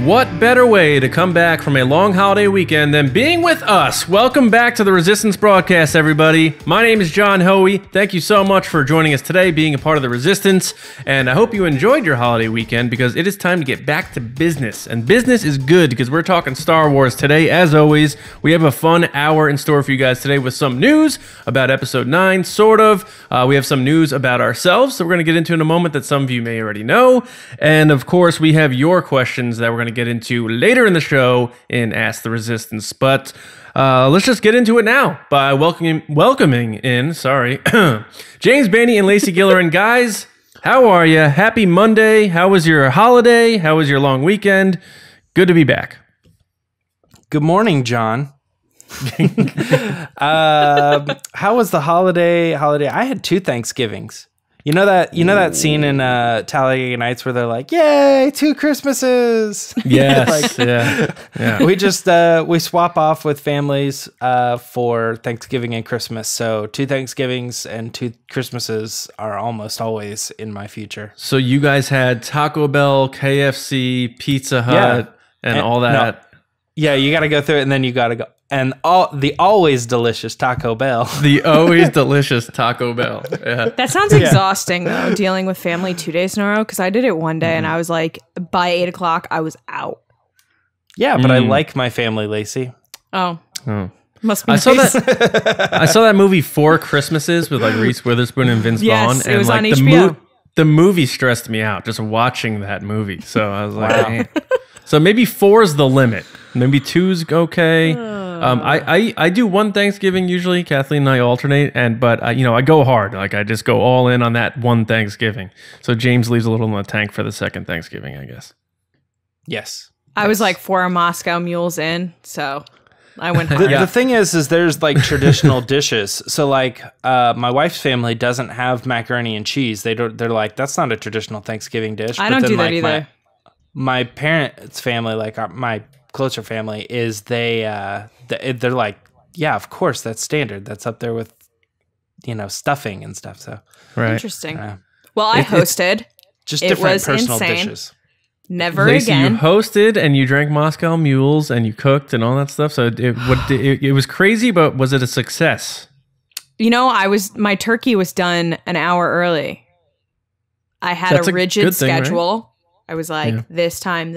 What better way to come back from a long holiday weekend than being with us? Welcome back to the Resistance Broadcast, everybody. My name is John Hoey. Thank you so much for joining us today, being a part of the Resistance, and I hope you enjoyed your holiday weekend because it is time to get back to business, and business is good because we're talking Star Wars today. As always, we have a fun hour in store for you guys today with some news about Episode 9, sort of. We have some news about ourselves that we're going to get into in a moment that some of you may already know, and of course, we have your questions that we're going to get into later in the show in Ask the Resistance. But let's just get into it now by welcoming in, James Bainey and Lacey Gillerin. Guys, how are you? Happy Monday. How was your holiday? How was your long weekend? Good to be back. Good morning, John. How was the holiday? I had 2 Thanksgivings. You know that scene in Talladega Nights where they're like, "Yay, 2 Christmases!" Yes, yeah. We swap off with families for Thanksgiving and Christmas. So 2 Thanksgivings and 2 Christmases are almost always in my future. So you guys had Taco Bell, KFC, Pizza Hut, and all that. No. Yeah, you got to go through it, and then you got to go. And the always delicious Taco Bell. The always delicious Taco Bell. Yeah. That sounds exhausting, though, dealing with family 2 days in a row, because I did it one day, and I was like, by 8 o'clock, I was out. Yeah, but I like my family, Lacey. Oh. Must be I nice. saw that movie 4 Christmases with like Reese Witherspoon and Vince Vaughn. It And was like on HBO. The movie stressed me out just watching that movie. So I was like, man. So maybe 4 is the limit. Maybe 2's okay. I do one Thanksgiving usually. Kathleen and I alternate, but I go hard. Like I just go all in on that one Thanksgiving. So James leaves a little in the tank for the second Thanksgiving, I guess. Yes. I was like 4 Moscow mules in, so I went hard. The thing is there's like traditional dishes. So like my wife's family doesn't have macaroni and cheese. They're like, that's not a traditional Thanksgiving dish. I don't do that either. My parents' family, like my closer family, is they're like, yeah, of course, that's standard. That's up there with stuffing and stuff. So Interesting. Well, I hosted. Just different was personal insane. dishes. Never Lacey, again. you hosted and you drank Moscow Mules and you cooked and all that stuff. So it was crazy, but was it a success? My turkey was done an hour early. I had a rigid schedule. Right? I was like, this time.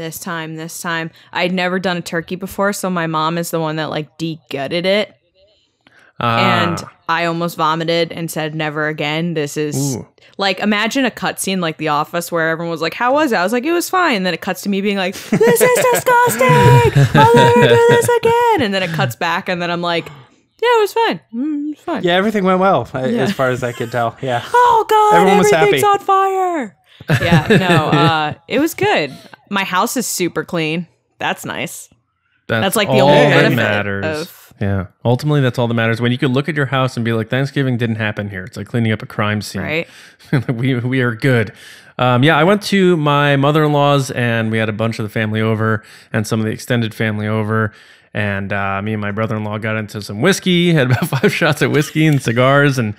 I'd never done a turkey before, so my mom is the one that like de-gutted it. And I almost vomited and said, never again. This is like, imagine a cutscene like The Office where everyone was like, how was it? I was like, it was fine. And then it cuts to me being like, this is disgusting. I'll never do this again. And then it cuts back and then I'm like, yeah, it was fine. It was fine. Yeah, everything went well as far as I could tell. Yeah. Oh, God, everyone was happy. Everything's on fire. Yeah, no, it was good. My house is super clean. That's nice. That's like the only benefit matters. Yeah, ultimately, that's all that matters. When you could look at your house and be like, Thanksgiving didn't happen here. It's like cleaning up a crime scene. Right. we are good. I went to my mother-in-law's and we had a bunch of the family over and some of the extended family over. And me and my brother-in-law got into some whiskey, had about 5 shots of whiskey and cigars. And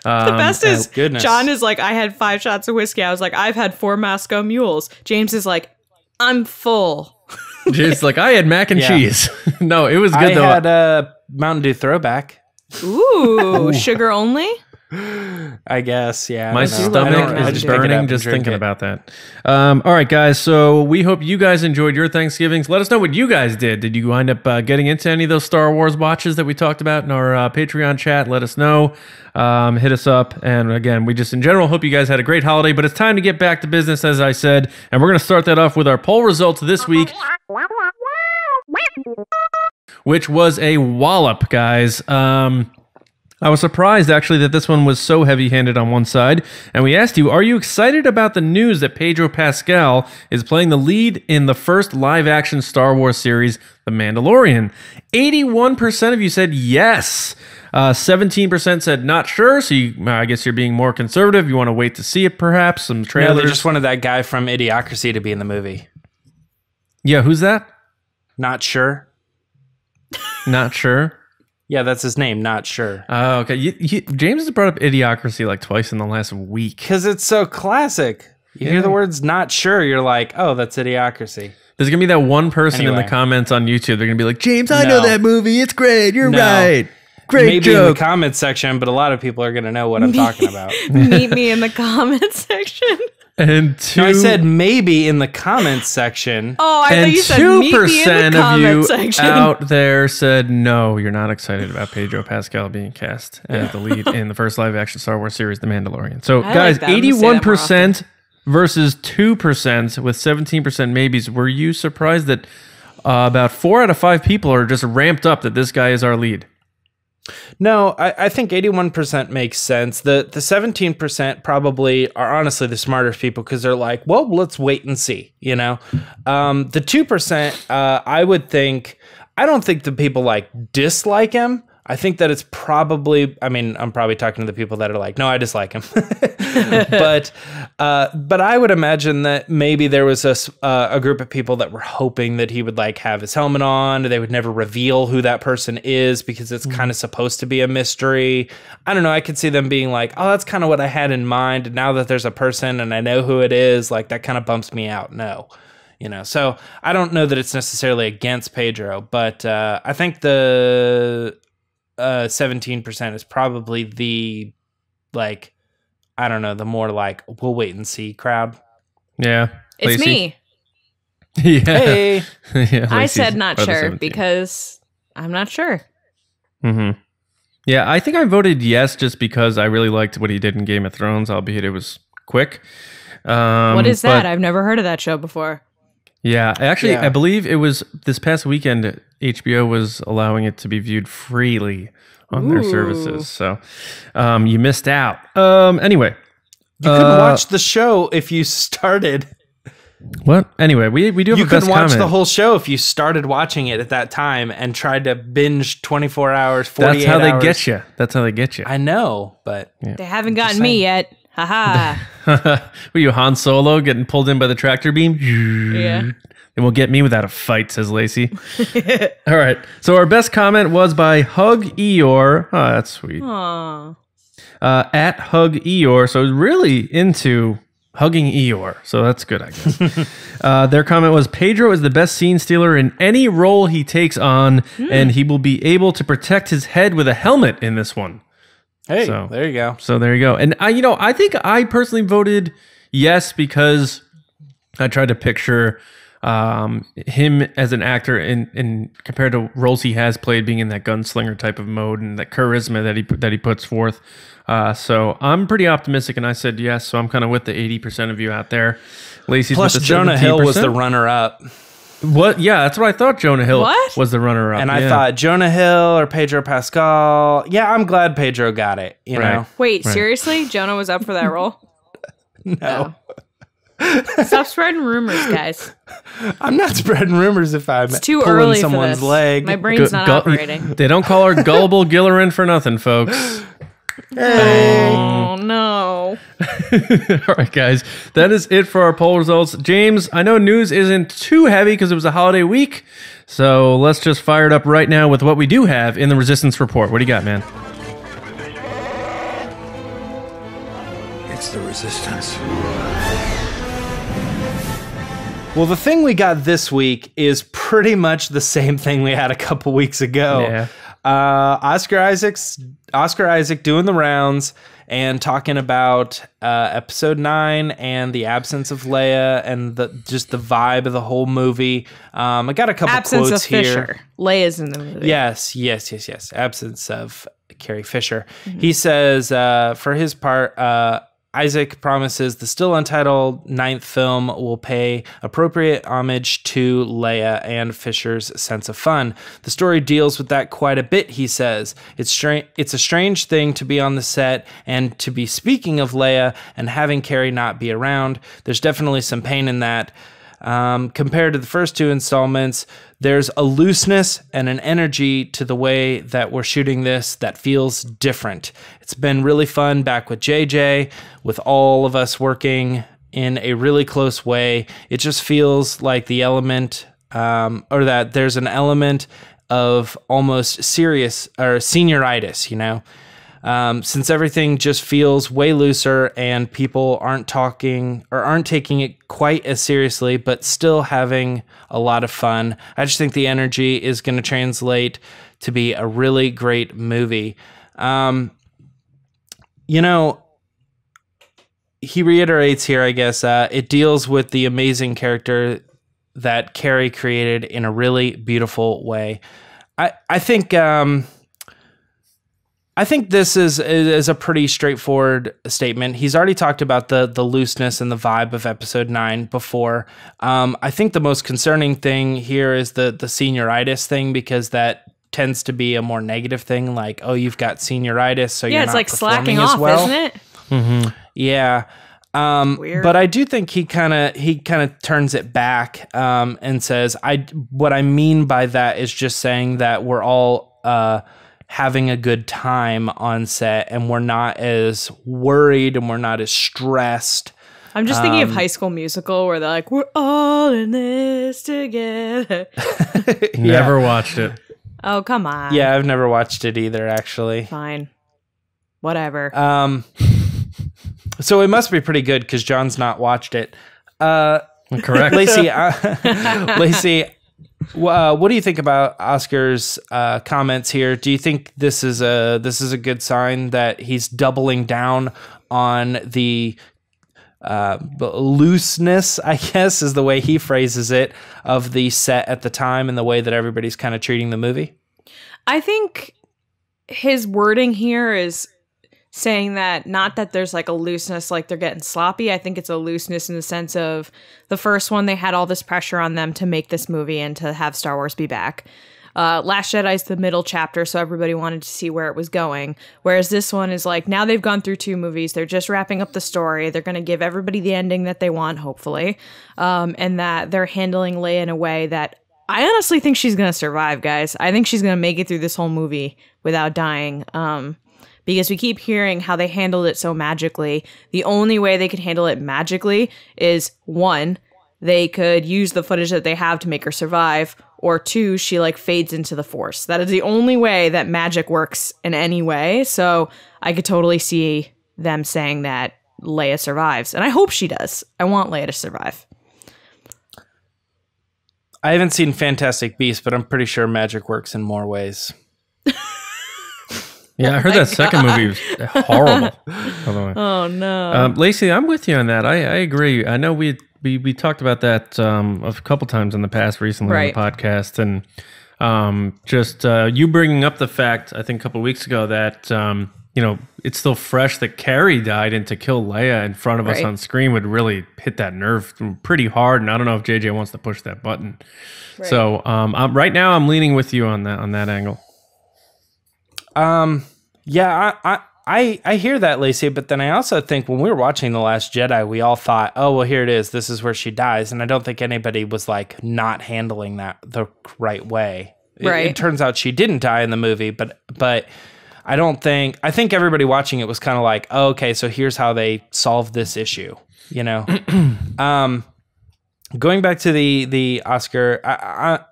the best is, John is like, I had 5 shots of whiskey. I was like, I've had 4 Moscow Mules. James is like, I'm full. James like, I had mac and cheese. No, it was good though. I had a Mountain Dew throwback. Ooh, sugar only? I guess, yeah. My stomach is burning just thinking about that. All right, guys. So we hope you guys enjoyed your Thanksgivings. Let us know what you guys did. Did you wind up getting into any of those Star Wars watches that we talked about in our Patreon chat? Let us know. Hit us up. And again, we just in general hope you guys had a great holiday. But it's time to get back to business, as I said. And we're going to start that off with our poll results this week, which was a wallop, guys. I was surprised, actually, that this one was so heavy-handed on one side. And we asked you, are you excited about the news that Pedro Pascal is playing the lead in the first live-action Star Wars series, The Mandalorian? 81% of you said yes. 17% said not sure, so I guess you're being more conservative. You want to wait to see it, perhaps? Some trailers? No, they just wanted that guy from Idiocracy to be in the movie. Yeah, who's that? Not sure. Not sure? Yeah, that's his name, Not Sure. Oh, okay. James has brought up Idiocracy like twice in the last week. Because it's so classic. You hear the words Not Sure, you're like, oh, that's Idiocracy. There's going to be that one person in the comments on YouTube. They're going to be like, James, I know that movie. It's great. You're right. Great maybe joke. In the comments section, but a lot of people are going to know what I'm talking about. Meet me in the comments section. And I said maybe in the comments section. Oh, I thought you said meet me in the comments section. Out there said, no, you're not excited about Pedro Pascal being cast as the lead in the first live-action Star Wars series, The Mandalorian. So, guys, 81% versus 2% with 17% maybes. Were you surprised that about 4 out of 5 people are just ramped up that this guy is our lead? No, I think 81% makes sense. The 17% probably are honestly the smartest people because they're like, well, let's wait and see, you know? The 2%, I don't think the people like dislike him. I think that it's probably, I'm probably talking to the people that are like, no, I dislike him. but I would imagine that maybe there was a group of people that were hoping that he would like have his helmet on. They would never reveal who that person is because it's kind of supposed to be a mystery. I don't know. I could see them being like, oh, that's kind of what I had in mind. And now that there's a person and I know who it is, like that kind of bumps me out. No. You know, so I don't know that it's necessarily against Pedro, but I think the 17% is probably the, like, I don't know, the more like, we'll wait and see crowd. Yeah. It's me. Yeah. Hey. Yeah, I said not sure because I'm not sure. Mm-hmm. Yeah, I think I voted yes just because I really liked what he did in Game of Thrones, albeit it was quick. What is that? I've never heard of that show before. Yeah, actually, I believe it was this past weekend, HBO was allowing it to be viewed freely on their services. So you missed out. Anyway. You couldn't watch the show if you started. What? Anyway, we do have a best comment. You couldn't watch the whole show if you started watching it at that time and tried to binge 24 hours, 48 hours. That's how they get you. That's how they get you. I know, but... Yeah. They haven't gotten me yet. Haha. Were you Han Solo getting pulled in by the tractor beam? Yeah. They won't get me without a fight, says Lacey. All right. So our best comment was by HugEeyore. Oh, that's sweet. Aww. At HugEeyore. So really into hugging Eeyore. So that's good, I guess. Their comment was, Pedro is the best scene stealer in any role he takes on, and he will be able to protect his head with a helmet in this one. Hey, there you go. So there you go. And I think I personally voted yes because I tried to picture him as an actor in compared to roles he has played, being in that gunslinger type of mode and that charisma that he puts forth. So I'm pretty optimistic, and I said yes. So I'm kind of with the 80% of you out there. Lacey's plus with the Jonah 17%. Hill was the runner-up. What? Yeah, that's what I thought. Jonah Hill was the runner-up, and I thought Jonah Hill or Pedro Pascal. Yeah, I'm glad Pedro got it. You know. Wait, seriously? Jonah was up for that role? No. Stop spreading rumors, guys. I'm not spreading rumors if I'm too pulling early someone's for this. leg. My brain's not operating. They don't call her Gullible Gillerin for nothing, folks. Hey. Oh, no. All right, guys. That is it for our poll results. James, I know news isn't too heavy because it was a holiday week, so let's just fire it up right now with what we do have in the Resistance Report. What do you got, man? It's the Resistance. Well, the thing we got this week is pretty much the same thing we had a couple weeks ago. Yeah. Oscar Isaac doing the rounds and talking about episode 9 and the absence of Leia and just the vibe of the whole movie. I got a couple absence quotes of here. Fisher. Leia's in the movie. Yes. Absence of Carrie Fisher. Mm-hmm. He says, for his part, Isaac promises the still untitled 9th film will pay appropriate homage to Leia and Fisher's sense of fun. The story deals with that quite a bit, he says. It's a strange thing to be on the set and to be speaking of Leia and having Carrie not be around. There's definitely some pain in that. Compared to the first 2 installments, there's a looseness and an energy to the way that we're shooting this that feels different. It's been really fun back with JJ, with all of us working in a really close way. It just feels like the element, or that there's an element of almost serious or senioritis, you know? Since everything just feels way looser and people aren't talking or aren't taking it quite as seriously, but still having a lot of fun, I just think the energy is going to translate to be a really great movie. He reiterates here, I guess, it deals with the amazing character that Carrie created in a really beautiful way. I think this is a pretty straightforward statement. He's already talked about the looseness and the vibe of episode 9 before. I think the most concerning thing here is the senioritis thing, because that tends to be a more negative thing. Like, oh, you've got senioritis, so you're not performing as well. Yeah, it's like slacking off, isn't it? Mm-hmm. Yeah. Weird. But I do think he kind of turns it back and says, what I mean by that is just saying that we're all having a good time on set, and we're not as worried and we're not as stressed. I'm just thinking of High School Musical, where they're like, we're all in this together. Never watched it. Oh, come on. Yeah, I've never watched it either, actually. Fine. Whatever. So it must be pretty good because John's not watched it. Correct. Lacey, what do you think about Oscar's comments here? Do you think this is a good sign that he's doubling down on the looseness, I guess, is the way he phrases it, of the set at the time and the way that everybody's kind of treating the movie? I think his wording here is saying that, not that there's like a looseness, like they're getting sloppy. I think it's a looseness in the sense of the first one, they had all this pressure on them to make this movie and to have Star Wars be back. Last Jedi's the middle chapter, so everybody wanted to see where it was going. Whereas this one is like, now they've gone through 2 movies, they're just wrapping up the story, they're going to give everybody the ending that they want, hopefully, and that they're handling Leia in a way that I honestly think she's going to survive, guys. I think she's going to make it through this whole movie without dying. Because we keep hearing how they handled it so magically. The only way they could handle it magically is, 1, they could use the footage that they have to make her survive, or 2, she like fades into the Force. That is the only way that magic works in any way. So I could totally see them saying that Leia survives. And I hope she does. I want Leia to survive. I haven't seen Fantastic Beasts, but I'm pretty sure magic works in more ways. Yeah, I heard that second movie was horrible. Oh, no. Lacey, I'm with you on that. I agree. I know we talked about that a couple times in the past recently on the podcast. And just you bringing up the fact, I think a couple of weeks ago, that, it's still fresh that Carrie died, and to kill Leia in front of us on screen would really hit that nerve pretty hard. And I don't know if JJ wants to push that button. Right. So right now I'm leaning with you on that angle. Yeah, I hear that, Lacey, but then I also think when we were watching The Last Jedi, we all thought, oh, well, here it is. This is where she dies. And I don't think anybody was like not handling that the right way. Right. It turns out she didn't die in the movie, but I think everybody watching it was kind of like, oh, okay, so here's how they solved this issue, Going back to the Oscar,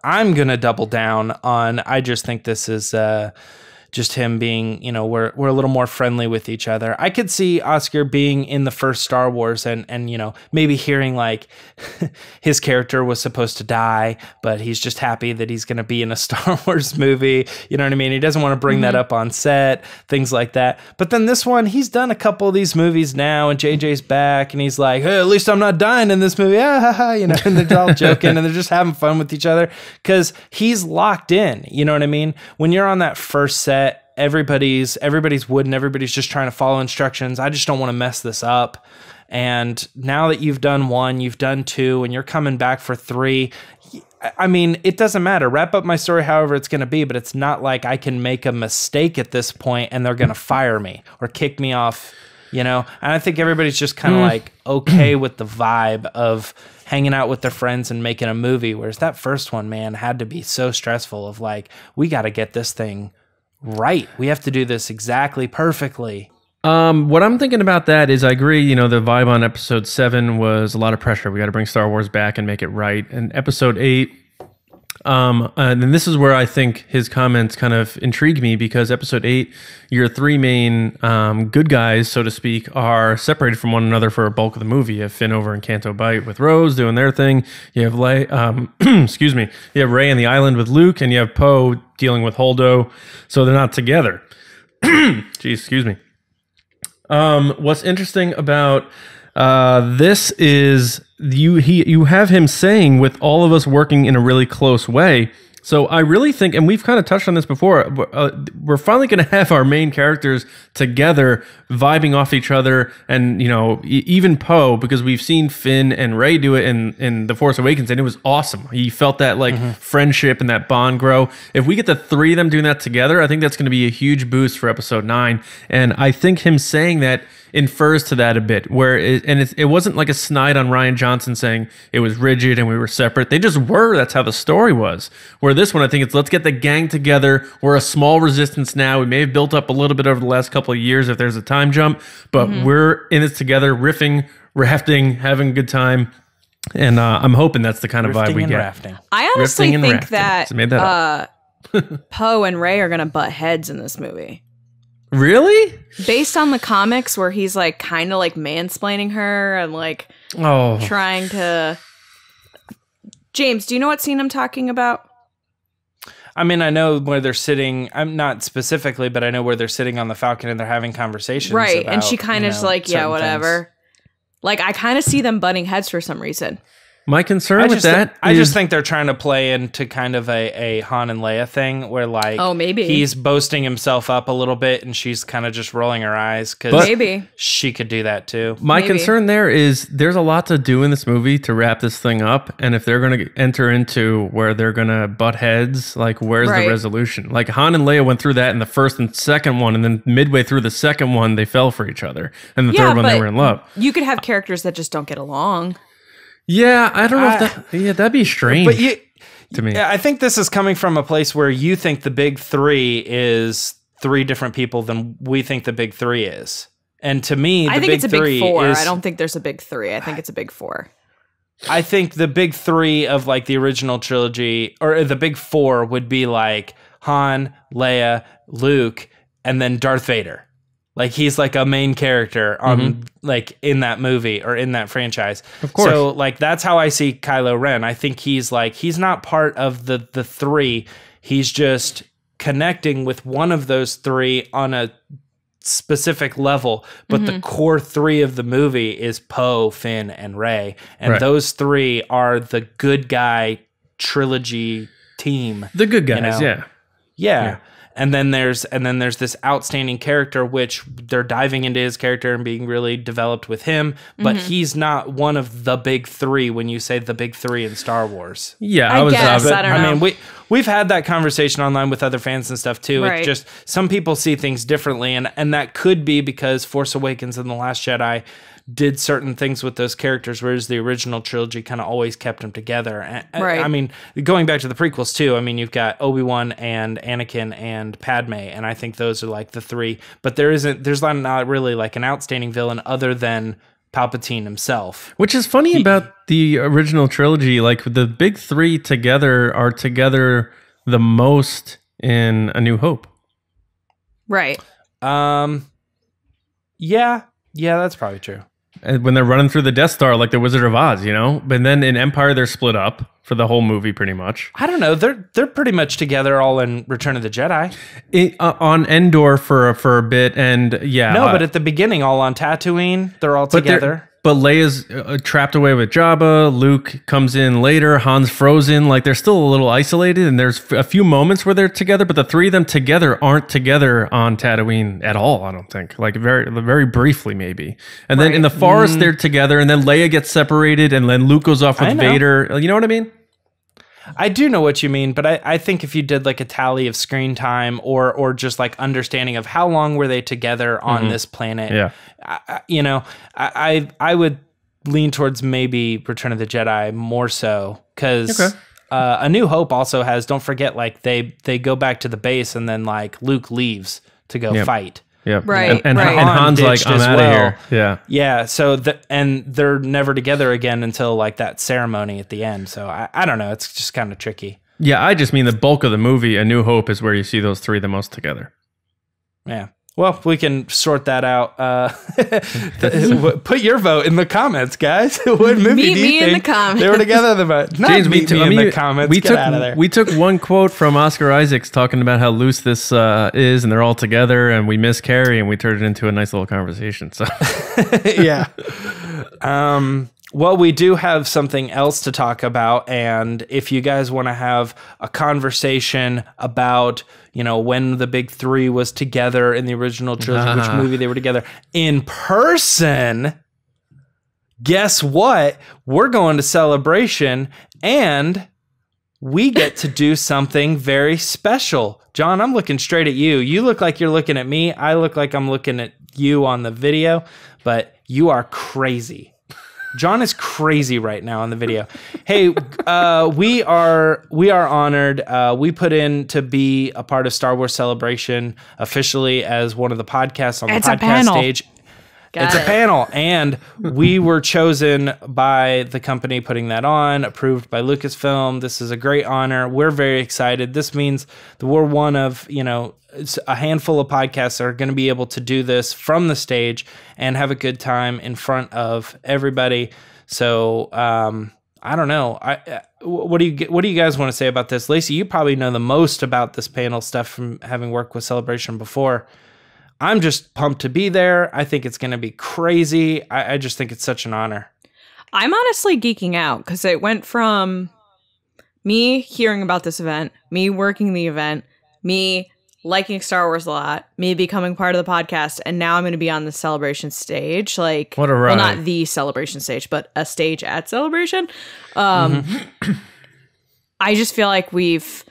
I'm going to double down on, I just think this is just him being, we're a little more friendly with each other. I could see Oscar being in the first Star Wars and maybe hearing like his character was supposed to die, but he's just happy that he's going to be in a Star Wars movie. You know what I mean? He doesn't want to bring that up on set, things like that. But then this one, he's done a couple of these movies now, and JJ's back, and he's like, hey, at least I'm not dying in this movie. And they're all joking, and they're just having fun with each other because he's locked in. You know what I mean? When you're on that first set, everybody's wooden, everybody's just trying to follow instructions. I just don't want to mess this up. And now that you've done 1, you've done 2, and you're coming back for 3, I mean, it doesn't matter. Wrap up my story however it's going to be, but it's not like I can make a mistake at this point and they're going to fire me or kick me off, And I think everybody's just kind of like okay with the vibe of hanging out with their friends and making a movie, whereas that first one, man, had to be so stressful of like, we got to get this thing right. We have to do this exactly perfectly. What I'm thinking about that is I agree, the vibe on episode 7 was a lot of pressure. We got to bring Star Wars back and make it right. And episode 8, And then this is where I think his comments kind of intrigue me, because episode 8, your three main good guys, so to speak, are separated from one another for a bulk of the movie. You have Finn over in Canto Bight with Rose doing their thing. You have excuse me. You have Rey on the island with Luke, and you have Poe dealing with Holdo. So they're not together. Geez, excuse me. What's interesting about this is you have him saying, with all of us working in a really close way. So I really think, and we've kind of touched on this before, we're finally going to have our main characters together, vibing off each other, and even Poe, because we've seen Finn and Rey do it in The Force Awakens, and it was awesome. He felt that friendship and that bond grow. If we get the three of them doing that together, I think that's going to be a huge boost for Episode 9. And I think him saying that infers to that a bit, where it wasn't like a snide on Rian Johnson saying it was rigid and we were separate. They just were. That's how the story was. Where this one, I think it's, let's get the gang together. We're a small resistance now. We may have built up a little bit over the last couple of years if there's a time jump, but we're in this together, riffing, rafting, having a good time. And I'm hoping that's the kind of vibe we get. Rafting. I honestly think that Poe and Rey are going to butt heads in this movie. Really? Based on the comics, where he's like kind of like mansplaining her and like trying to. James, do you know what scene I'm talking about? I mean, I know where they're sitting. I'm not specifically, but I know where they're sitting on the Falcon and they're having conversations. Right, about, and she kind of is like, yeah, whatever. Things. Like, I kind of see them butting heads for some reason. My concern with that I just think they're trying to play into kind of a Han and Leia thing, where like, maybe he's boasting himself up a little bit and she's kind of just rolling her eyes because maybe she could do that too. My concern there is there's a lot to do in this movie to wrap this thing up, and if they're going to enter into where they're going to butt heads, like where's the resolution? Like Han and Leia went through that in the first and second one, and then midway through the second one they fell for each other, and the third one they were in love. You could have characters that just don't get along. Yeah, I don't know if that... Yeah, that'd be strange to me. Yeah, I think this is coming from a place where you think the big three is three different people than we think the big three is. And to me, I think it's a big four. I don't think there's a big three. I think it's a big four. I think the big three of like the original trilogy, or the big four, would be like Han, Leia, Luke, and then Darth Vader. Like, he's like a main character on like in that movie or in that franchise. Of course. So like, that's how I see Kylo Ren. I think he's not part of the three. He's just connecting with one of those three on a specific level. But the core three of the movie is Poe, Finn, and Rey. And those three are the good guy trilogy team. The good guys, Yeah. And then there's this outstanding character, which they're diving into his character and being really developed with him. But he's not one of the big three when you say the big three in Star Wars. Yeah, I guess. I don't know. I mean, we've had that conversation online with other fans and stuff too. Right. It's just some people see things differently, and that could be because Force Awakens and The Last Jedi did certain things with those characters, whereas the original trilogy kind of always kept them together. Right. I mean, going back to the prequels too, I mean, you've got Obi-Wan and Anakin and Padme, and I think those are like the three, but there's not really like an outstanding villain other than Palpatine himself. Which is funny about the original trilogy, like the big three together are together the most in A New Hope. Right. Yeah, that's probably true. When they're running through the Death Star like the Wizard of Oz, But then in Empire, they're split up for the whole movie, pretty much. I don't know. They're pretty much together all in Return of the Jedi. On Endor for a bit, and No, but at the beginning, all on Tatooine, they're all together. But Leia's trapped away with Jabba. Luke comes in later. Han's frozen. Like, they're still a little isolated, and there's a few moments where they're together, but the three of them together aren't together on Tatooine at all, I don't think. Like, very, very briefly, maybe. And then in the forest, they're together, and then Leia gets separated, and then Luke goes off with Vader. You know what I mean? I do know what you mean, but I think if you did like a tally of screen time or just like understanding of how long were they together on this planet, I would lean towards maybe Return of the Jedi more so, because A New Hope also has, don't forget, like they go back to the base and then like Luke leaves to go fight. Yeah, right. And Han's like, I'm out of here. Yeah, yeah. So and they're never together again until like that ceremony at the end. So I don't know. It's just kind of tricky. Yeah, I just mean the bulk of the movie, A New Hope, is where you see those three the most together. Yeah. Well, we can sort that out. Put your vote in the comments, guys. What movie do you think in the comments. they were together the most? Not James, meet me in the comments. Get out of there. We took one quote from Oscar Isaacs talking about how loose this is, and they're all together, and we miss Carrie, and we turned it into a nice little conversation. So, yeah. Well, we do have something else to talk about, and if you guys want to have a conversation about, when the big three was together in the original trilogy, which movie they were together in person, guess what? We're going to Celebration, and we get to do something very special. John, I'm looking straight at you. You look like you're looking at me. I look like I'm looking at you on the video, but you are crazy. John is crazy right now on the video. Hey, we are honored. We put in to be a part of Star Wars Celebration officially as one of the podcasts on the podcast stage. It's a panel, and we were chosen by the company putting that on, approved by Lucasfilm. This is a great honor. We're very excited. This means that we're one of, a handful of podcasts that are going to be able to do this from the stage and have a good time in front of everybody. So, I don't know. What do you guys want to say about this? Lacey, you probably know the most about this panel stuff from having worked with Celebration before. I'm just pumped to be there. I think it's going to be crazy. I just think it's such an honor. I'm honestly geeking out because it went from me hearing about this event, me working the event, me liking Star Wars a lot, me becoming part of the podcast, and now I'm going to be on the Celebration stage. Like, what a ride. Well, not the Celebration stage, but a stage at Celebration. I just feel like we've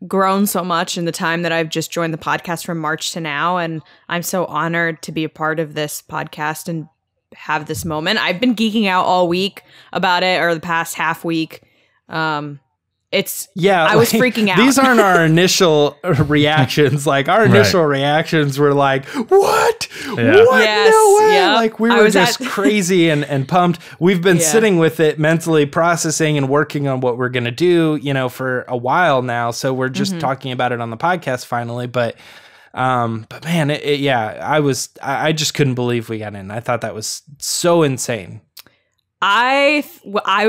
grown so much in the time that I've just joined the podcast from March to now, and I'm so honored to be a part of this podcast and have this moment. I've been geeking out all week about it, or the past half week. I was freaking out. These aren't our initial reactions. Like, our initial reactions were like, what? Yeah. What? Yes, no way. yeah. Like, we were just crazy and pumped. We've been sitting with it, mentally processing and working on what we're going to do, for a while now. So we're just talking about it on the podcast finally. But man, I just couldn't believe we got in. I thought that was so insane. I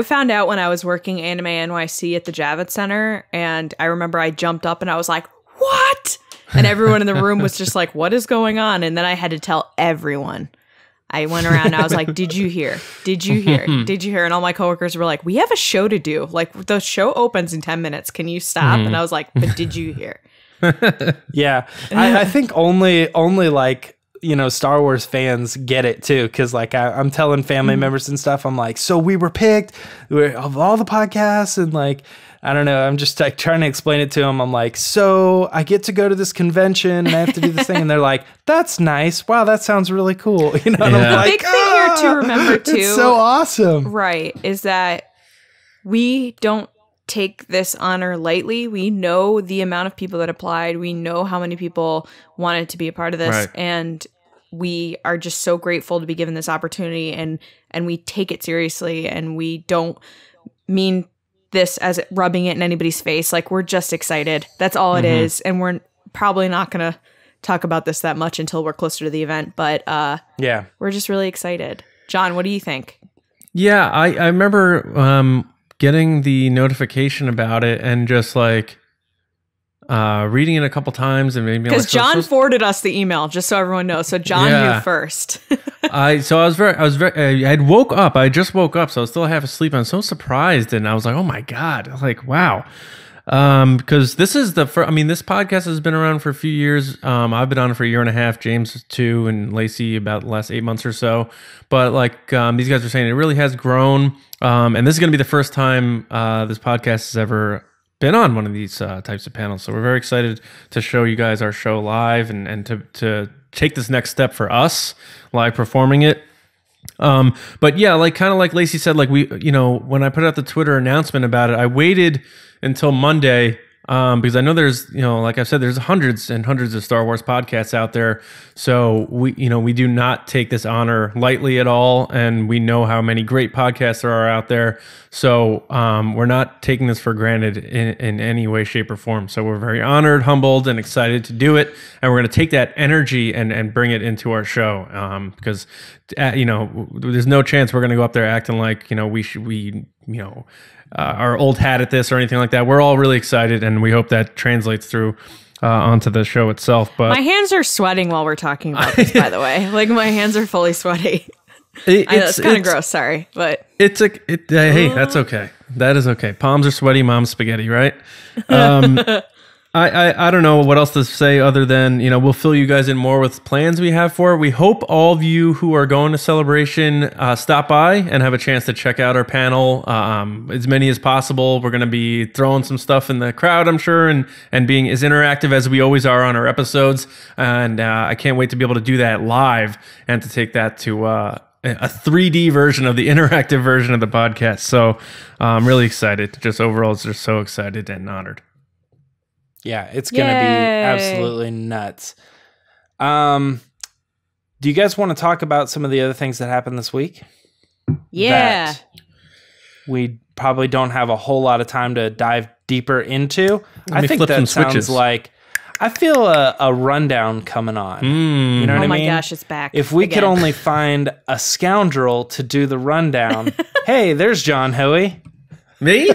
found out when I was working Anime NYC at the Javits Center, and I remember I jumped up and I was like, what? And everyone in the room was just like, what is going on? And then I had to tell everyone. I went around and I was like, did you hear? Did you hear? Did you hear? And all my coworkers were like, we have a show to do. Like, the show opens in 10 minutes. Can you stop? And I was like, but did you hear? Yeah. I think only like, Star Wars fans get it too, because like I'm telling family members and stuff, I'm like, so we were picked of all the podcasts, and like, I don't know, I'm just like trying to explain it to them. I'm like, so I get to go to this convention and I have to do this thing, and they're like, that's nice, wow, that sounds really cool, And I'm like, big thing here to remember too, it's so awesome, right, is that we don't take this honor lightly. We know the amount of people that applied. We know how many people wanted to be a part of this, and we are just so grateful to be given this opportunity, and we take it seriously, and we don't mean this as rubbing it in anybody's face. Like, we're just excited. That's all it is, and we're probably not going to talk about this that much until we're closer to the event, but we're just really excited. John, what do you think? Yeah, I remember getting the notification about it and just like reading it a couple times, and maybe because John forwarded us the email, just so everyone knows. So John knew first. I had woke up. I just woke up, so I was still half asleep. I'm so surprised, and I was like, oh my god, like wow. Because this is the first. I mean, this podcast has been around for a few years. I've been on it for a year and a half. James 2, and Lacey about the last 8 months or so. But like these guys are saying, it really has grown. And this is going to be the first time this podcast has ever been on one of these types of panels. So we're very excited to show you guys our show live, and to take this next step for us, live performing it. But yeah, like kind of like Lacey said, like we, when I put out the Twitter announcement about it, I waited until Monday because I know there's, like I said, there's hundreds and hundreds of Star Wars podcasts out there. So we do not take this honor lightly at all, and we know how many great podcasts there are out there. So we're not taking this for granted in any way, shape, or form. So we're very honored, humbled, and excited to do it, and we're going to take that energy and bring it into our show, because there's no chance we're going to go up there acting like our old hat at this or anything like that. We're all really excited, and we hope that translates through onto the show itself. But my hands are sweating while we're talking about this, by the way. Like, my hands are fully sweaty. It's kind of gross, sorry, but hey, that's okay. That is okay. Palms are sweaty, mom's spaghetti, right? I don't know what else to say other than, we'll fill you guys in more with plans we have for it. We hope all of you who are going to Celebration stop by and have a chance to check out our panel, as many as possible. We're going to be throwing some stuff in the crowd, I'm sure, and being as interactive as we always are on our episodes. And I can't wait to be able to do that live and to take that to a 3D version of the interactive version of the podcast. So I'm really excited. Just overall, just so excited and honored. Yeah, it's going to be absolutely nuts. Do you guys want to talk about some of the other things that happened this week? Yeah. That we probably don't have a whole lot of time to dive deeper into. I think that sounds like, I feel a rundown coming on. You know what I mean? Oh my gosh, it's back. If we could only find a scoundrel to do the rundown. Hey, there's John Hoey. Me?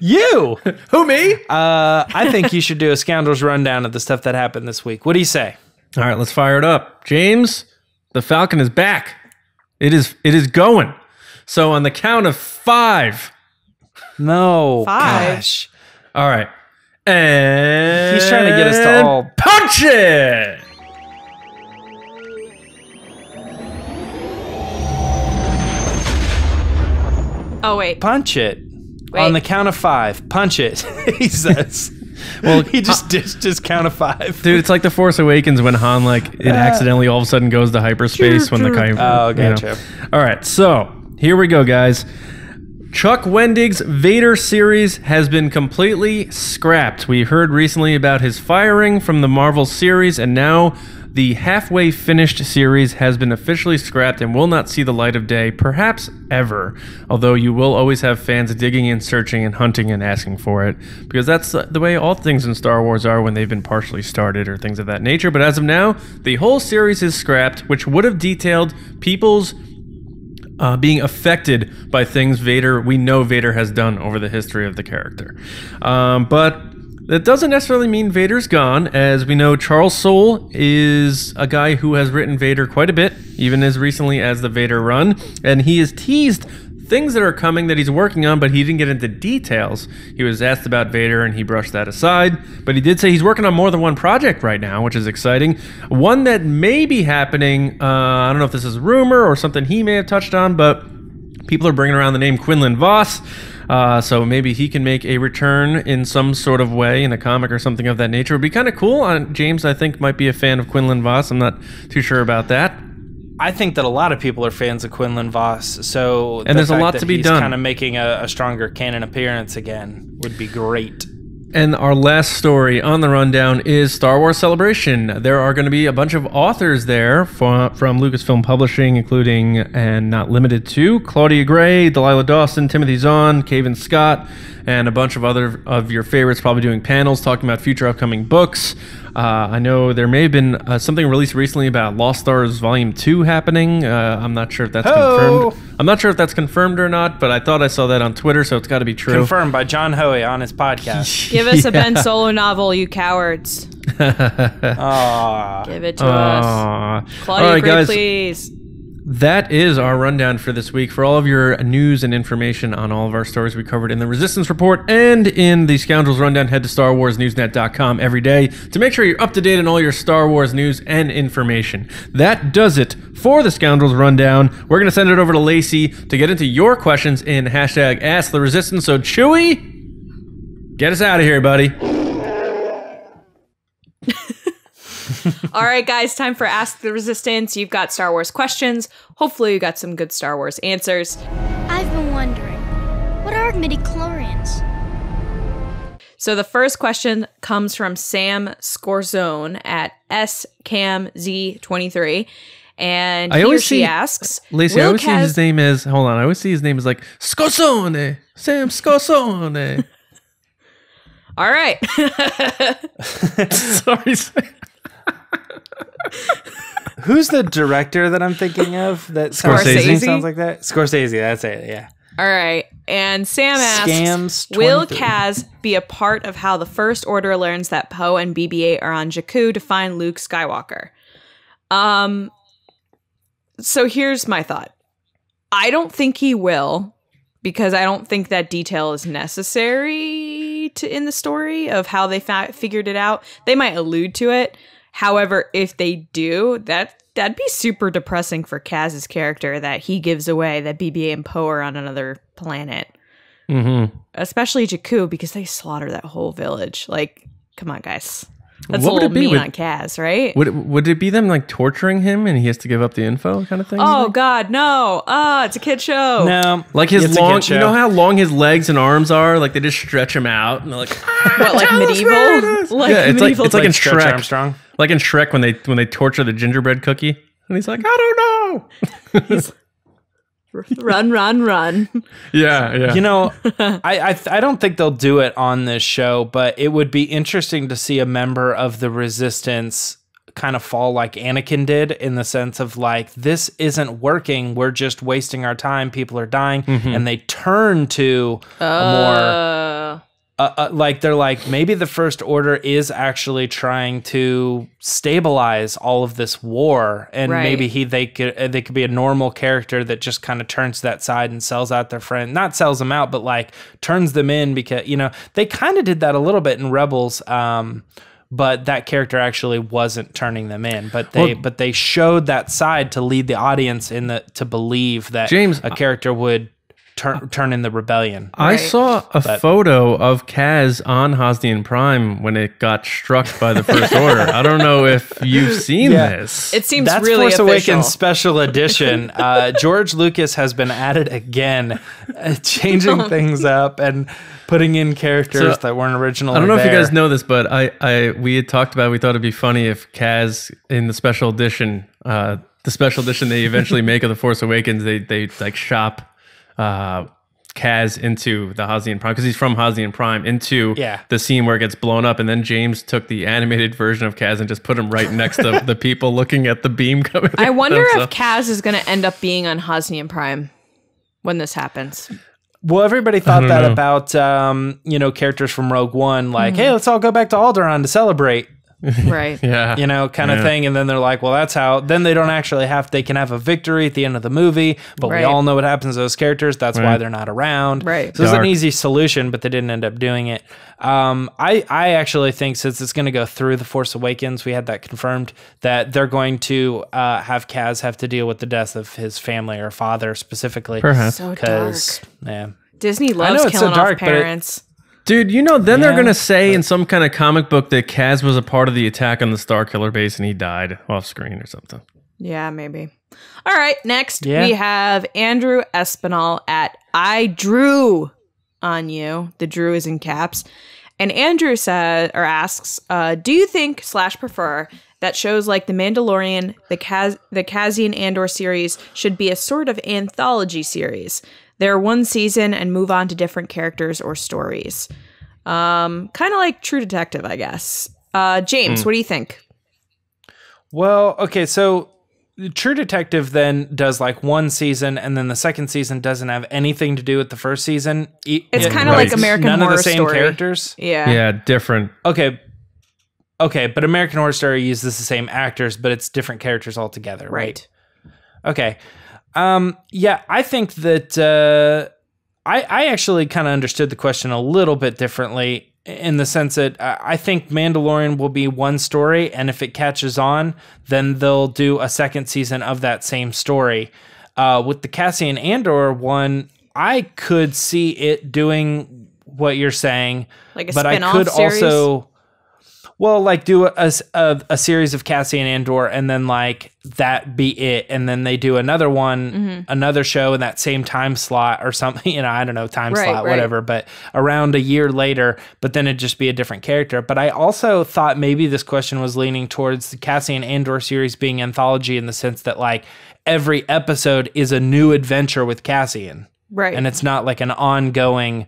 You? Who, me? I think you should do a Scoundrels rundown of the stuff that happened this week. What do you say? All right, let's fire it up. James, the Falcon is back. It is going. So on the count of 5. No. 5? Gosh. All right. And he's trying to get us to all punch it. Oh, wait. Punch it. Wait. On the count of 5. Punch it, he says. Well, he just dished his count of 5. Dude, it's like The Force Awakens when Han, it accidentally all of a sudden goes to hyperspace when the kite... Oh, gotcha. All right, so here we go, guys. Chuck Wendig's Vader series has been completely scrapped. We heard recently about his firing from the Marvel series, and now the halfway finished series has been officially scrapped and will not see the light of day, perhaps ever. Although you will always have fans digging in, searching, and hunting and asking for it, because that's the way all things in Star Wars are when they've been partially started or things of that nature. But as of now, the whole series is scrapped, which would have detailed people's being affected by things we know Vader has done over the history of the character. But that doesn't necessarily mean Vader's gone. As we know, Charles Soule is a guy who has written Vader quite a bit, even as recently as the Vader run, and he has teased things that are coming that he's working on, but he didn't get into details. He was asked about Vader, and he brushed that aside, but he did say he's working on more than one project right now, which is exciting. One that may be happening, I don't know if this is a rumor or something he may have touched on, but people are bringing around the name Quinlan Vos. So maybe he can make a return in some sort of way in a comic or something of that nature. It would be kind of cool. James, I think, might be a fan of Quinlan Vos. I'm not too sure about that. I think that a lot of people are fans of Quinlan Vos. So and there's a lot to be done. Kind of making a stronger canon appearance again would be great. And our last story on the rundown is Star Wars Celebration. There are going to be a bunch of authors there from Lucasfilm Publishing, including, and not limited to, Claudia Gray, Delilah Dawson, Timothy Zahn, Cavan Scott, and a bunch of other of your favorites probably doing panels talking about future upcoming books. I know there may have been something released recently about Lost Stars Volume 2 happening. I'm not sure if that's confirmed. I'm not sure if that's confirmed or not, but I thought I saw that on Twitter, so it's got to be true. Confirmed by John Hoey on his podcast. Give us a Ben Solo novel, you cowards. Give it to us. Claudia Gray, guys, please. That is our rundown for this week. For all of your news and information on all of our stories we covered in the Resistance Report and in the Scoundrels Rundown, head to StarWarsNewsNet.com every day to make sure you're up to date on all your Star Wars news and information. That does it for the Scoundrels Rundown. We're going to send it over to Lacey to get into your questions in hashtag AskTheResistance. So Chewie, get us out of here, buddy. All right, guys, time for Ask the Resistance. You've got Star Wars questions. Hopefully you got some good Star Wars answers. I've been wondering, what are midichlorians? So the first question comes from Sam Scorsone at SCAMZ23. And she asks, Lacey, I always see his name as, hold on, I always see his name as like Scorsone, Sam Scorsone. All right. Sorry. Who's the director that I'm thinking of? That Scorsese sounds like that? Scorsese, that's it, yeah. All right. And Sam asks, will Kaz be a part of how the First Order learns that Poe and BB-8 are on Jakku to find Luke Skywalker? So here's my thought. I don't think he will, because I don't think that detail is necessary in the story of how they figured it out. They might allude to it. However, if they do, that'd be super depressing for Kaz's character that he gives away that BB-8 and Poe are on another planet. Mm-hmm. Especially Jakku, because they slaughter that whole village. Like, come on, guys. That's a little mean on Kaz, right? Would it be them like torturing him and he has to give up the info kind of thing? Oh God, no! It's a kid show. No, like his long. You know how long his legs and arms are? Like they just stretch him out and they're like, what, like medieval? Like yeah, medieval? It's like in Shrek. Armstrong. Like in Shrek when they torture the gingerbread cookie and he's like, I don't know. Run. Yeah. You know, I don't think they'll do it on this show, but it would be interesting to see a member of the Resistance kind of fall like Anakin did, in the sense of like, this isn't working. We're just wasting our time. People are dying. Mm-hmm. And they turn to a more... like they're like, maybe the First Order is actually trying to stabilize all of this war, and maybe they could be a normal character that just kind of turns to that side and sells out their friend, not sells them out, but like turns them in, because they kind of did that a little bit in Rebels, but that character actually wasn't turning them in, but they showed that side to lead the audience to believe that a character would turn in the rebellion. I saw a photo of Kaz on Hosnian Prime when it got struck by the First Order. I don't know if you've seen this. It seems That's really Force official. Awakens special edition. George Lucas has been at it again, changing things up and putting in characters that weren't originally there. I don't know if you guys know this, but we had talked about, we thought it'd be funny if Kaz in the special edition they eventually make of the Force Awakens, they like shop Kaz into the Hosnian Prime, because he's from Hosnian Prime, into the scene where it gets blown up, and then James took the animated version of Kaz and just put him right next to the people looking at the beam coming. I wonder if Kaz is going to end up being on Hosnian Prime when this happens. Well, everybody thought that about characters from Rogue One, like, hey, let's all go back to Alderaan to celebrate. Right. Yeah. Kind of thing. And then they're like, well, that's how, then they don't actually they can have a victory at the end of the movie, but we all know what happens to those characters. That's why they're not around. Right. So it's an easy solution, but they didn't end up doing it. I actually think, since it's going to go through The Force Awakens, we had that confirmed, that they're going to have Kaz have to deal with the death of his family or father specifically. Perhaps. So dark. Yeah. Disney loves killing off parents. Dude, then they're going to say in some kind of comic book that Kaz was a part of the attack on the Starkiller base and he died off screen or something. Yeah, maybe. All right, next we have Andrew Espinal at I Drew on You. The Drew is in caps. And Andrew asks, do you think / prefer that shows like The Mandalorian, the Cassian Andor series should be a sort of anthology series? They're one season and move on to different characters or stories. Kind of like True Detective, I guess. James, what do you think? Well, okay, so True Detective then does like one season, and then the second season doesn't have anything to do with the first season. It's kind of like American Horror Story. None of the same characters? Yeah. Yeah, different. Okay, but American Horror Story uses the same actors, but it's different characters altogether, right? Okay. I think that I actually kind of understood the question a little bit differently, in the sense that I think Mandalorian will be one story, and if it catches on, then they'll do a second season of that same story. With the Cassian Andor one, I could see it doing what you're saying, like a but spin-off I could series? also... Well, like do a series of Cassian Andor and then like that be it. And then they do another one, another show in that same time slot or something, I don't know, slot, whatever, but around a year later, but then it'd just be a different character. But I also thought maybe this question was leaning towards the Cassian Andor series being anthology in the sense that like every episode is a new adventure with Cassian. Right. And it's not like an ongoing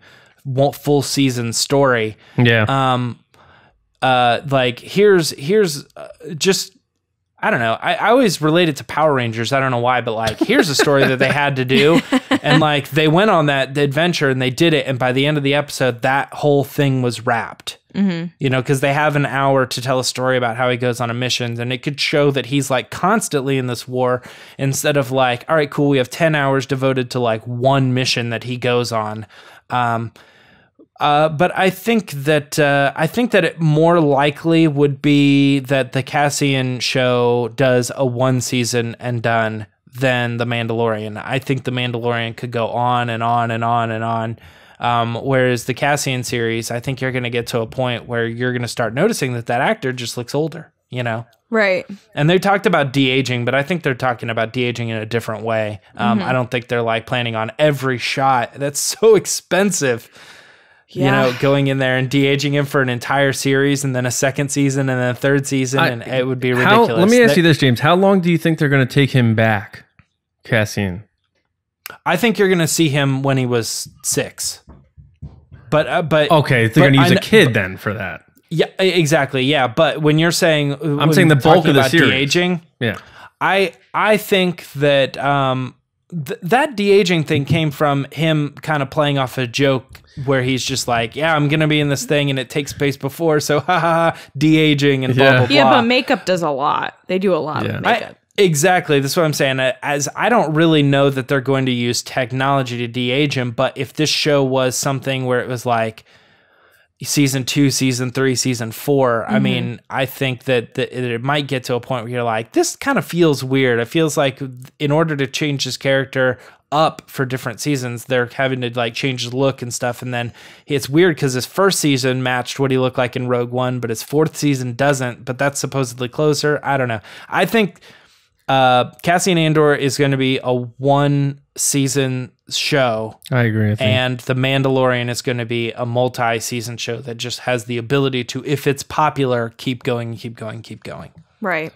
full season story. Yeah. Like here's just, I don't know. I always relate it to Power Rangers. I don't know why, but like, here's a story that they had to do. And like, they went on that adventure and they did it. And by the end of the episode, that whole thing was wrapped, because they have an hour to tell a story about how he goes on a mission. And it could show that he's like constantly in this war instead of like, all right, cool. We have 10 hours devoted to like one mission that he goes on. But I think that it more likely would be that the Cassian show does a one season and done than the Mandalorian. I think the Mandalorian could go on and on and on and on. Whereas the Cassian series, I think you're going to get to a point where you're going to start noticing that actor just looks older, Right. And they talked about de-aging, but I think they're talking about de-aging in a different way. I don't think they're like planning on every shot. That's so expensive. Going in there and de-aging him for an entire series and then a second season and then a third season, and it would be ridiculous. Let me ask you this, James. How long do you think they're going to take him back, Cassian? I think you're going to see him when he was 6. But okay, they're going to use a kid then for that. Yeah, exactly. Yeah, but when you're saying I'm saying the bulk of the series, de-aging, yeah, I think that that de-aging thing came from him kind of playing off a joke where he's just like, yeah, I'm going to be in this thing and it takes place before, so de-aging and blah, blah, blah. Yeah, but makeup does a lot. They do a lot of makeup. Exactly. That's what I'm saying. As I don't really know that they're going to use technology to de-age him, but if this show was something where it was like season 2, season 3, season 4, I mean, I think that it might get to a point where you're like, this kind of feels weird. It feels like in order to change his character up for different seasons, they're having to like change his look and stuff. And then it's weird because his first season matched what he looked like in Rogue One, but his fourth season doesn't, but that's supposedly closer. I don't know. I think Cassian Andor is going to be a one season show. I agree. And The Mandalorian is going to be a multi-season show that just has the ability to, if it's popular, keep going. Right.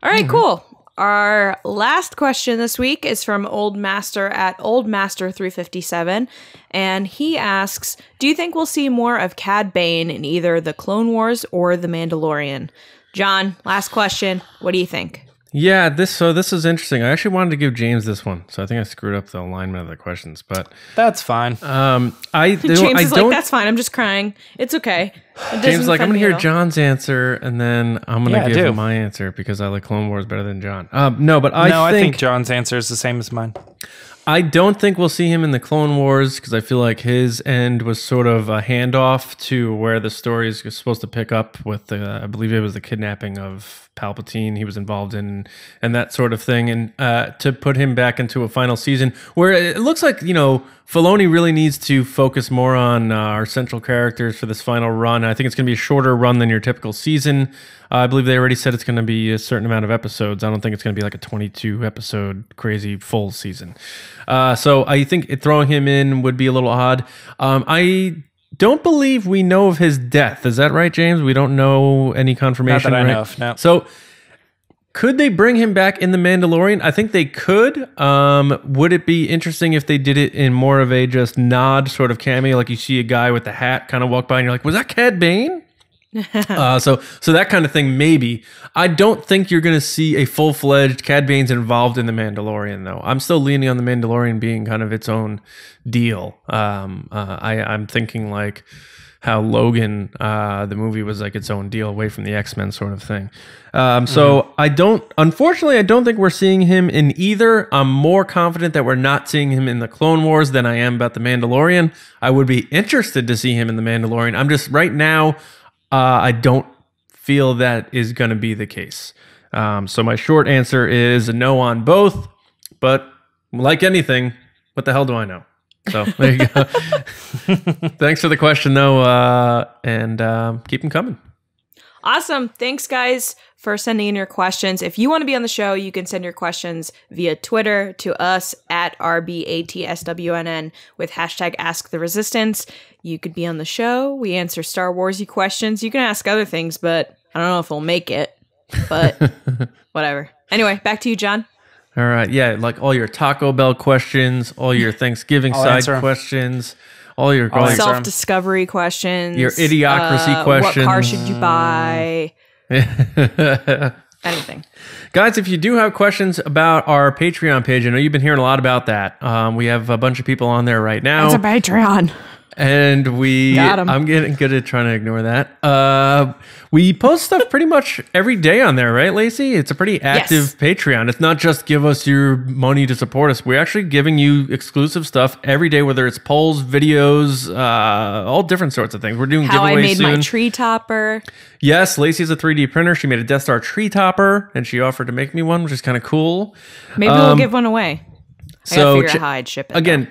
All right, cool. Our last question this week is from Old Master at OldMaster357, and he asks, do you think we'll see more of Cad Bane in either The Clone Wars or The Mandalorian? John, last question. What do you think? Yeah, this is interesting. I actually wanted to give James this one, so I think I screwed up the alignment of the questions, but that's fine. James is like, that's fine. I'm just crying. It's okay. James is like, I'm gonna hear John's answer, and then I'm gonna give my answer because I like Clone Wars better than John. I think John's answer is the same as mine. I don't think we'll see him in the Clone Wars because I feel like his end was sort of a handoff to where the story is supposed to pick up with I believe it was the kidnapping of Palpatine he was involved in and that sort of thing, and to put him back into a final season where it looks like, Filoni really needs to focus more on our central characters for this final run. I think it's going to be a shorter run than your typical season. I believe they already said it's going to be a certain amount of episodes. I don't think it's going to be like a 22 episode crazy full season. So I think throwing him in would be a little odd. I don't believe we know of his death. Is that right, James? We don't know any confirmation. Not that I know of, no. So could they bring him back in The Mandalorian? I think they could. Would it be interesting if they did it in more of a just nod sort of cameo, like you see a guy with the hat kind of walk by and you're like, was that Cad Bane? So that kind of thing, maybe. I don't think you're going to see a full-fledged Cad Bane's involved in The Mandalorian, though. I'm still leaning on The Mandalorian being kind of its own deal. I'm thinking like how Logan, the movie, was like its own deal away from the X-Men sort of thing. So unfortunately, I don't think we're seeing him in either. I'm more confident that we're not seeing him in the Clone Wars than I am about The Mandalorian. I would be interested to see him in The Mandalorian. I'm just, right now, I don't feel that is going to be the case. So my short answer is no on both, but like anything, what the hell do I know? So there you go. Thanks for the question, though, and keep them coming. Awesome. Thanks, guys, for sending in your questions. If you want to be on the show, you can send your questions via Twitter to us at RBATSWNN with hashtag #AskTheResistance. You could be on the show. We answer Star Wars-y questions. You can ask other things, but I don't know if we'll make it. But whatever. Anyway, back to you, John. All right. Yeah, like all your Taco Bell questions, all your Thanksgiving side questions. All your self-discovery questions. Your idiocracy questions. What car should you buy? Anything. Guys, if you do have questions about our Patreon page, I know you've been hearing a lot about that. We have a bunch of people on there right now. It's a Patreon. And I'm getting good at trying to ignore that. We post stuff pretty much every day on there, right, Lacey? It's a pretty active Patreon. It's not just give us your money to support us. We're actually giving you exclusive stuff every day, whether it's polls, videos, all different sorts of things. We're doing giveaways soon. How I made my tree topper. Yes, Lacey's a 3D printer. She made a Death Star tree topper, and she offered to make me one, which is kind of cool. Maybe we'll give one away. I gotta figure out how I'd ship it. Again,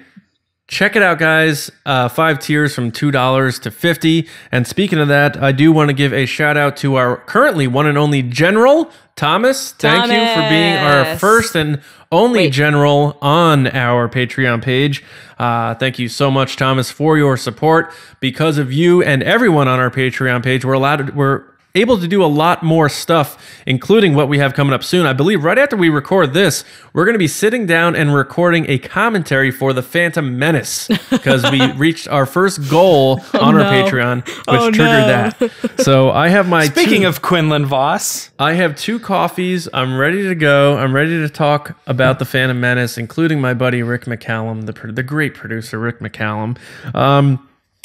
check it out, guys. 5 tiers from $2 to $50. And speaking of that, I do want to give a shout out to our currently one and only General, Thomas. Thank you for being our first and only General on our Patreon page. Thank you so much, Thomas, for your support. Because of you and everyone on our Patreon page, we're able to do a lot more stuff, including what we have coming up soon. I believe right after we record this, we're going to be sitting down and recording a commentary for The Phantom Menace because we reached our first goal on our Patreon, which triggered that. So I have my Speaking of Quinlan Voss, I have 2 coffees. I'm ready to go. I'm ready to talk about The Phantom Menace, including my buddy Rick McCallum, the great producer Rick McCallum.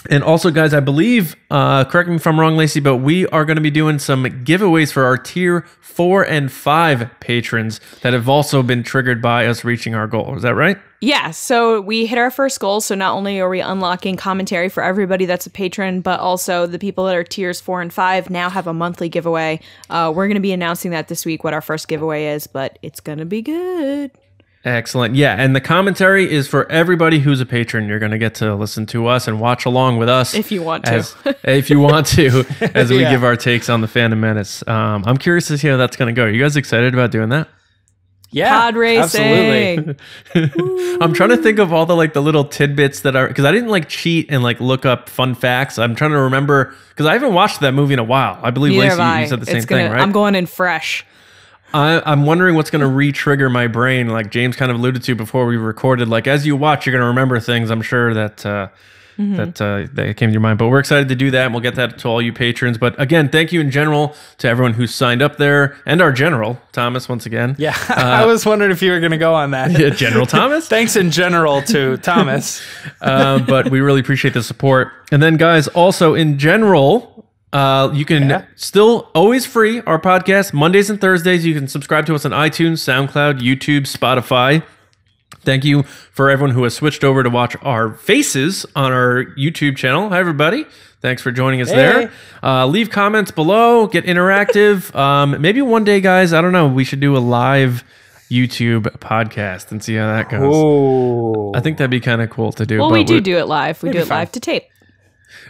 And also, guys, I believe, correct me if I'm wrong, Lacey, but we are going to be doing some giveaways for our tier 4 and 5 patrons that have also been triggered by us reaching our goal. Is that right? Yeah. So we hit our first goal. So not only are we unlocking commentary for everybody that's a patron, but also the people that are tiers 4 and 5 now have a monthly giveaway. We're going to be announcing that this week, what our first giveaway is, but it's going to be good. Excellent. Yeah, and the commentary is for everybody who's a patron. You're going to get to listen to us and watch along with us. If you want to. If you want to, as we give our takes on The Phantom Menace. I'm curious to see how that's going to go. Are you guys excited about doing that? Yeah, pod racing. Absolutely. I'm trying to think of all the little tidbits that are, because I didn't cheat and look up fun facts. I'm trying to remember, because I haven't watched that movie in a while. I believe, Lacey, you said the same thing, right? I'm going in fresh. I'm wondering what's going to re-trigger my brain, like James kind of alluded to before we recorded. As you watch, you're going to remember things, I'm sure, that came to your mind. But we're excited to do that, and we'll get that to all you patrons. But again, thank you in general to everyone who's signed up there, and our General, Thomas, once again. Yeah, I was wondering if you were going to go on that. Yeah, General Thomas? Thanks in general to Thomas. But we really appreciate the support. And then, guys, also in general... you can still always free our podcast Mondays and Thursdays. You can subscribe to us on iTunes, SoundCloud, YouTube, Spotify. Thank you for everyone who has switched over to watch our faces on our YouTube channel. Hi, everybody. Thanks for joining us there. Leave comments below. Get interactive. Maybe one day, guys, I don't know, we should do a live YouTube podcast and see how that goes. Ooh. I think that'd be kind of cool to do. Well, we do it live. We do it live to tape.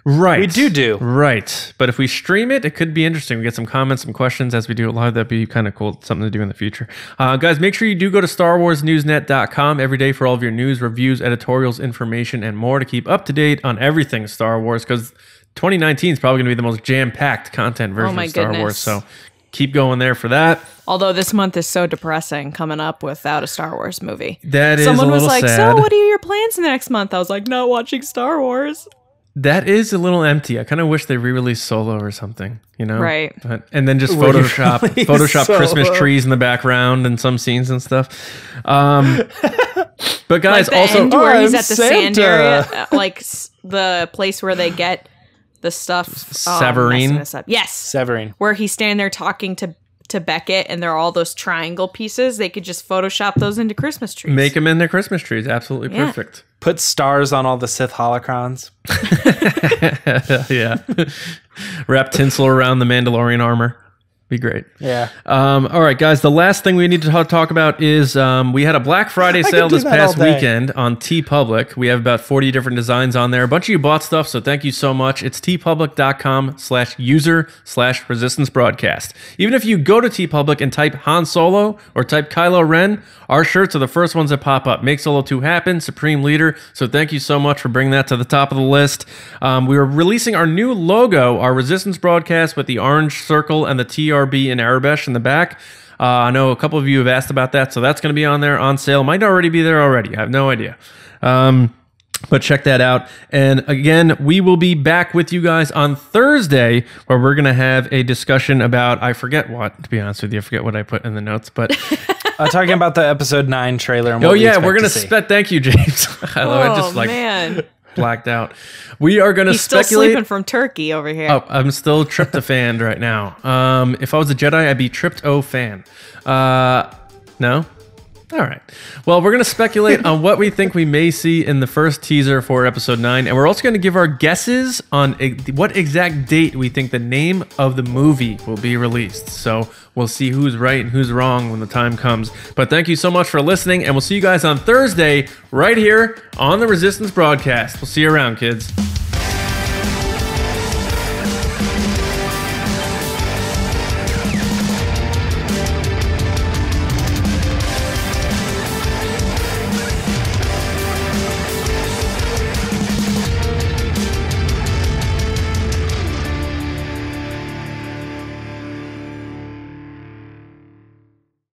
Right. We do. Right. But if we stream it, it could be interesting. We get some comments, some questions as we do it live. That'd be kind of cool. Something to do in the future. Guys, make sure you do go to StarWarsNewsNet.com every day for all of your news, reviews, editorials, information, and more to keep up to date on everything Star Wars, because 2019 is probably going to be the most jam-packed content version of Star Wars. So keep going there for that. Although this month is so depressing coming up without a Star Wars movie. That is Someone a little was like, sad. so what are your plans the next month? I was like, not watching Star Wars. That is a little empty. I kind of wish they re-released Solo or something, Right. And then just Photoshop Christmas trees in the background and some scenes and stuff. But guys, also where he's at the sand area, the place where they get the stuff. Severine. Yes, Severine. Where he's standing there talking to Beckett, and there are all those triangle pieces. They could just Photoshop those into Christmas trees. Make them in their Christmas trees. Absolutely perfect. Put stars on all the Sith holocrons. Yeah. Wrap tinsel around the Mandalorian armor. Be great. Yeah. All right, guys. The last thing we need to talk about is we had a Black Friday sale this past weekend on TeePublic. We have about 40 different designs on there. A bunch of you bought stuff, so thank you so much. It's teepublic.com/user/Resistance Broadcast. Even if you go to TeePublic and type Han Solo or type Kylo Ren, our shirts are the first ones that pop up. Make Solo 2 happen, Supreme Leader. So thank you so much for bringing that to the top of the list. We are releasing our new logo, our Resistance Broadcast with the orange circle and the TRB in Arabesh in the back. I know a couple of you have asked about that, so that's going to be on there on sale. Might already be there already. I have no idea. But check that out. And again, we will be back with you guys on Thursday, where we're going to have a discussion about, I forget what, to be honest with you, I forget what I put in the notes, but... talking about the episode 9 trailer. And we're going to thank you, James. I just man. Blacked out. We are going to speculate. He's still sleeping from turkey over here. Oh, I'm still tryptophan right now. If I was a Jedi, I'd be tryptophan. No? All right. Well, we're going to speculate on what we think we may see in the first teaser for episode 9. And we're also going to give our guesses on what exact date we think the name of the movie will be released. So we'll see who's right and who's wrong when the time comes. But thank you so much for listening. And we'll see you guys on Thursday right here on the Resistance Broadcast. We'll see you around, kids.